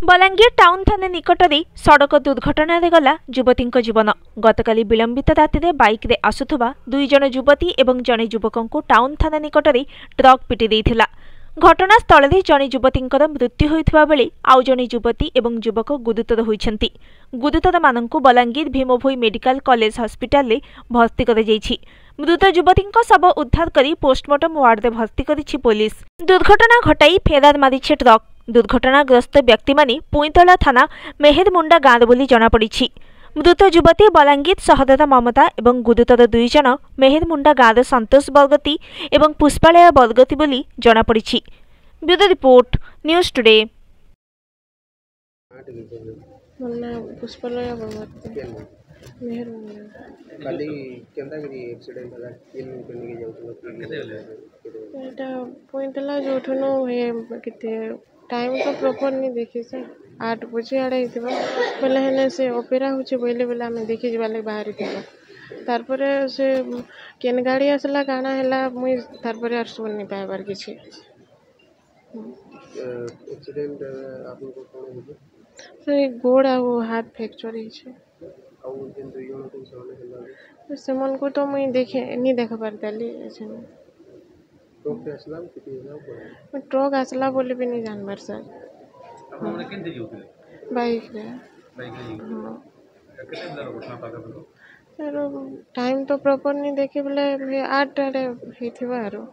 Balangir town थाना निकट में सड़क दुर्घटना गला युवती जीवन। गतकाली विलंबित राति बाइक रे आसुथुबा दुई जन युवती एवं जने युवक को टाउन थाना निकट में ट्रक पिटी देइथिला। घटनास्थल में जने युवती मृत्यु होइथिबा बेले आउ जने युवती एवं युवक गुरुतर होइछन्ति। गुरुतर माननकु बलांगीर भीमभोई मेडिकल कॉलेज हॉस्पिटल में भर्ती कर जाइछि। मृत युवती शव उद्धार करी पोस्टमार्टम वार्ड में भर्ती करिछि पुलिस। दुर्घटना घटाई फेरार मारिछि ट्रक। दुर्घटनाग्रस्त व्यक्ति माने पुईतला थाना मेहेरमुंडा गाँव बोली जनापड़ी। मृत युवती बलांगीर सहरर ममता एवं गुरुतर दुई जन मेहेरमुंडा गाँव संतोष बरगती एवं पुष्पालया बरगती बोली जनापड़ी। Bureau report news today. पुष्पालया बरगती काली केंदा करी एक्सीडेंट हला किन कनी के जाउछलो एटा पुईतला जोठनो हे केते टाइम तो प्रॉपर नहीं देखी सर 8 बजे आड़े हितबा बोले हेने से ओपेरा होचे बोले बोले हमें देखि जबा ले बाहर थिबा तार परे से केन गाड़ी आसला काना हैला मुई तार परे आर सुन नहीं पाइबार किछि। एक्सीडेंट आपन को कोन हो से गोड़ आ हाथ फ्रैक्चर ही छे आउ जिन दुई जन को सामने हला सेमन को तो मुई देखे नहीं देख पारताली ऐसे में ट्रक आसला किती होला ट्रक आसला बोले भी नहीं जानबार सर आपन केनते जोतिले बाइक रे हां केते बला घटना पाका सर टाइम तो प्रॉपर नहीं देखे बोले 8 आड़े हिथिबा आरो